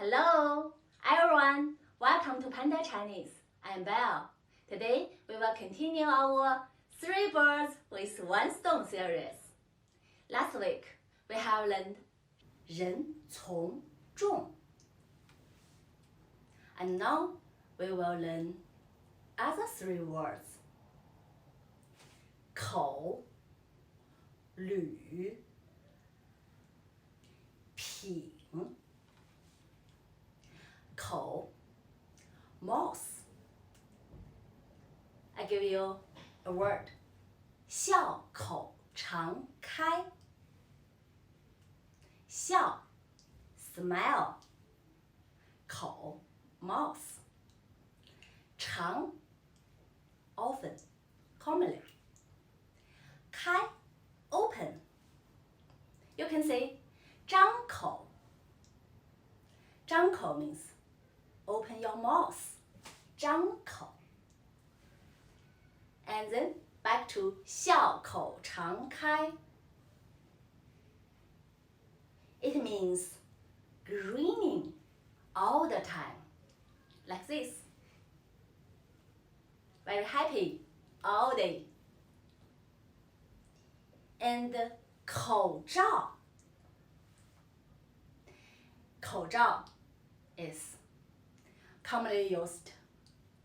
Hello, everyone. Welcome to Panda Chinese. I'm Belle. Today, we will continue our 3 birds with 1 stone series. Last week, we have learned 人从众. And now, we will learn other 3 words. 口吕品口 mouth. I give you a word. 笑口常开笑 smile 口 mouth 常 often commonly 开 open. You can say 张口 张口 means open your mouth 张口 and then back to 笑口常开 it means grinning all the time like this very happy all day and 口罩 口罩 is commonly used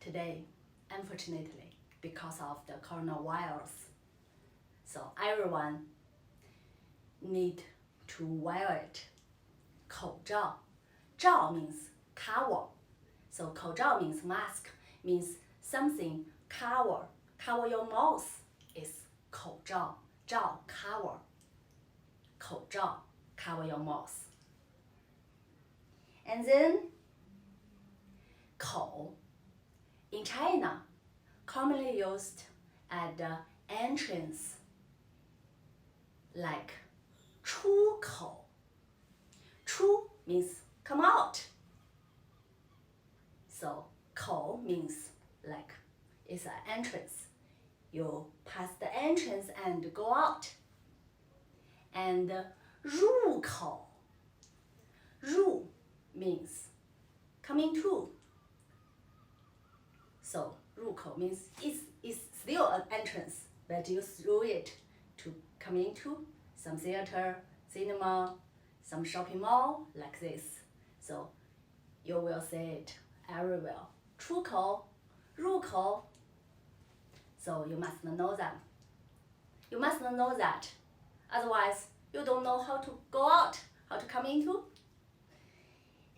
today, unfortunately, because of the coronavirus. So everyone need to wear it. 口罩 罩 means cover. So 口罩 means mask, means something cover your mouth is 口罩罩 cover. 口罩 cover your mouth. And then 口 in China commonly used at the entrance like 出口 出 means come out. So 口 means like it's an entrance. You pass the entrance and go out. And 入口 入 means coming to. So 入口 means it's still an entrance, but you through it to come into some theater, cinema, some shopping mall like this. So you will see it everywhere. 出口 入口 So you must know that. You must know that. Otherwise, you don't know how to go out, how to come into.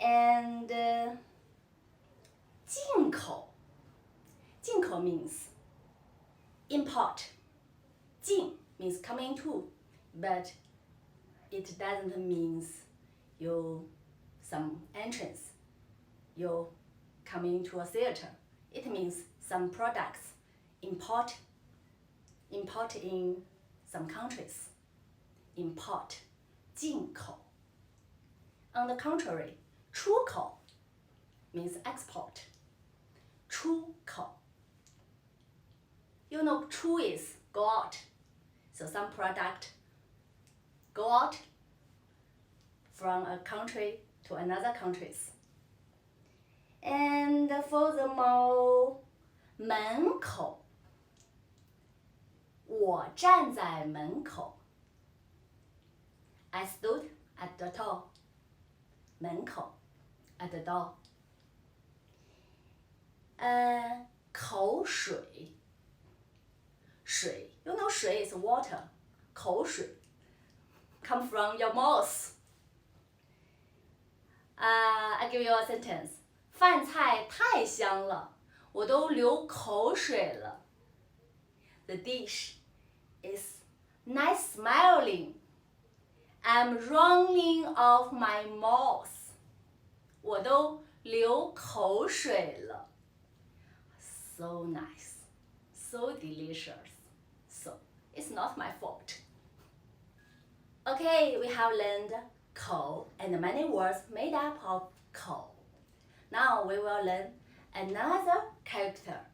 And 进口 进口 means import. 进 means coming to, but it doesn't mean you some entrance. You come into a theater. It means some products import in some countries. Import 进口 On the contrary, 出口 means export. 出口 You know 出 is go out. So some product go out from a country to another countries. And furthermore, 门口我站在门口 I stood at the door. 门口 at the door. 口水 水 You know 水 is water. 口水 come from your mouth. I give you a sentence. 饭菜太香了，我都流口水了。The dish is nice smelling. I'm running off my mouth. 我都流口水了。So nice, so delicious. So it's not my fault. Okay, we have learned 口 and many words made up of 口. Now we will learn another character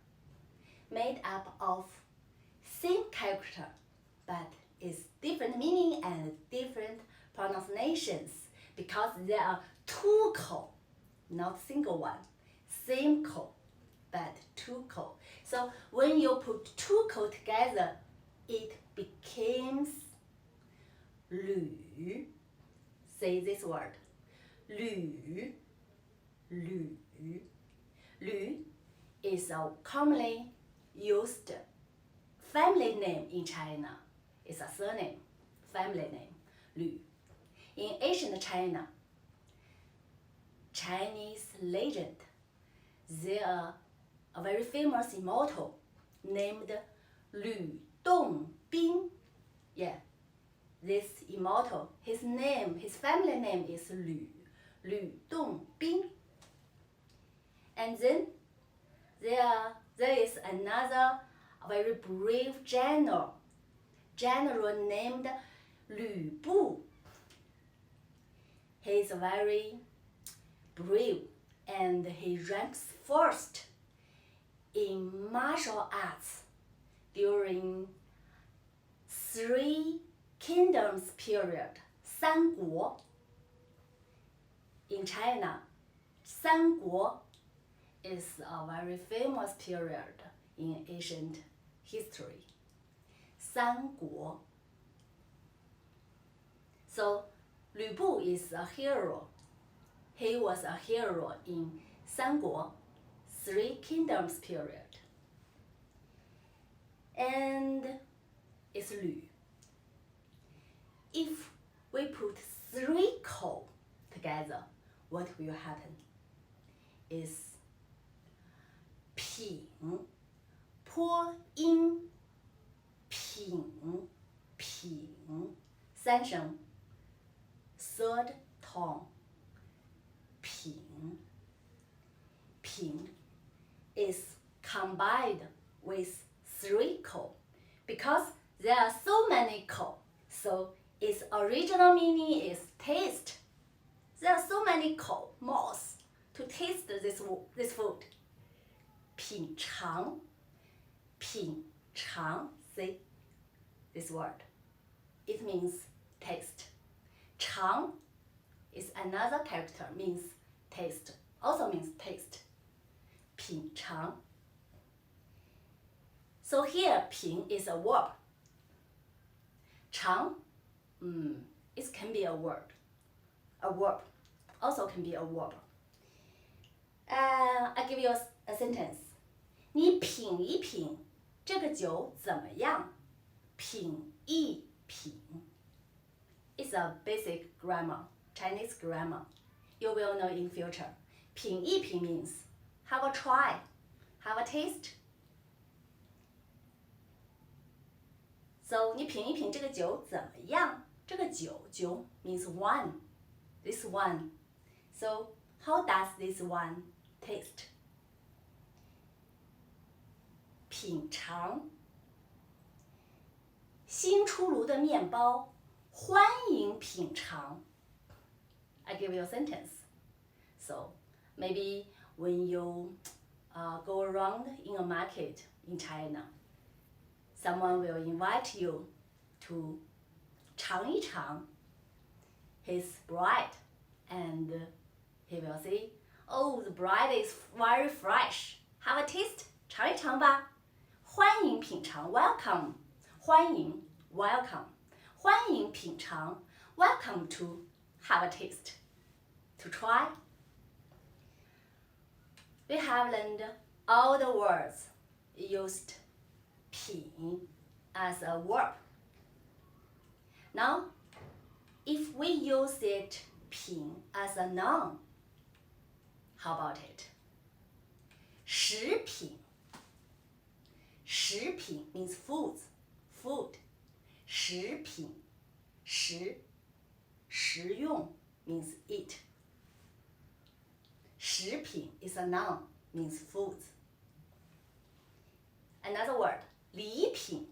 made up of same character, but is different meaning and different pronunciations because there are 2 口 not single one. Same 口 but two 口. So when you put two 口 together, it becomes 铝. Say this word. 铝. 铝. 铝 is a commonly used family name in China. It's a surname, family name. 铝. In ancient China, Chinese legend, there are a very famous immortal named 吕洞宾. Yeah, this immortal, his family name is 吕洞宾. And then there is another very brave general named 吕布. He is very brave and he ranks first in martial arts during Three Kingdoms period, 三国. In China, 三国 is a very famous period in ancient history. 三国. So, 吕布 is a hero. He was a hero in 三国, Three Kingdoms period. And it's 吕. If we put three 口 together, what will happen is 品, 坡音, 品, 品, 三声, third tone, 品. 品 is combined with three 口 because there are so many 口, so its original meaning is taste. There are so many 口 mouths to taste this food. 品尝, 品尝, see this word. It means taste. 尝 is another character, means taste, also means taste. 品尝. So here, 品 is a verb. 尝, it can be a word. A verb also can be a verb. I give you a sentence. 你品一品这个酒怎么样？品一品. It's a basic grammar, Chinese grammar. You will know in future. 品一品 means have a try, have a taste. So 你品一品这个酒怎么样？这个酒 means one. This one. So how does this one taste? 品尝。新出炉的面包，欢迎品尝。I give you a sentence. So maybe when you go around in a market in China, someone will invite you to 尝一尝 his bread, and he will say, "Oh, the bread is very fresh. Have a taste. 尝一尝吧。欢迎品尝 ，welcome. 欢迎 welcome. 欢迎品尝 welcome to have a taste, to try." We have learned all the words used 品 as a verb. Now, if we use it 品 as a noun, how about it? 食品. 食品 means food. 食品. 食用 means eat. 食品 is a noun, means food. Another word, 礼品.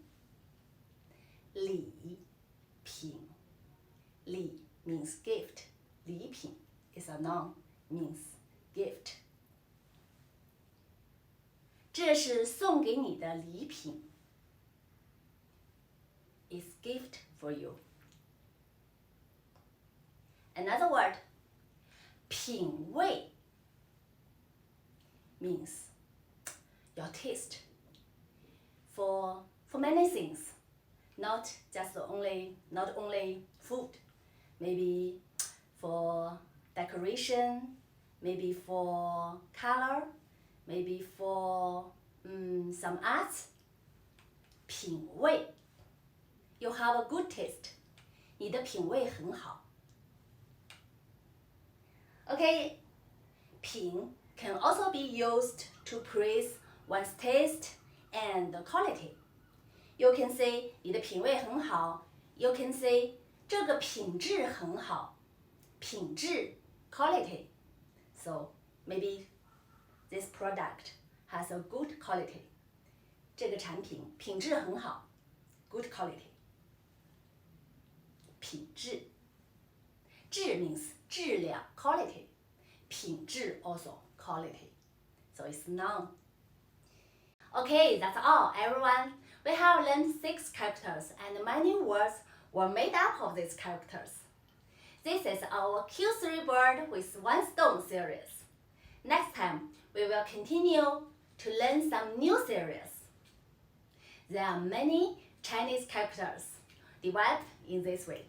礼品. 礼 means gift. 礼品 is a noun, means gift. 这是送给你的礼品. Is gift for you. Another word, 品味. means your taste for many things, not only food, maybe for decoration, maybe for color, maybe for some arts. 品味 You have a good taste. 你的品味很好。Okay, 品 can also be used to praise one's taste and quality. You can say 你的品味很好。You can say 这个品质很好。品质 quality. So maybe this product has a good quality. 这个产品品质很好 good quality. 品质质 means 质量 quality. 品质 also quality. So it's noun. Okay, that's all, everyone. We have learned 6 characters and many words were made up of these characters. This is our Q3 Bird with 1 Stone series. Next time, we will continue to learn some new series. There are many Chinese characters developed in this way.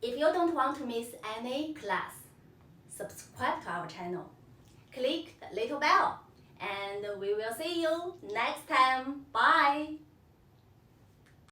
If you don't want to miss any class, subscribe to our channel. Click the little bell, and we will see you next time. Bye!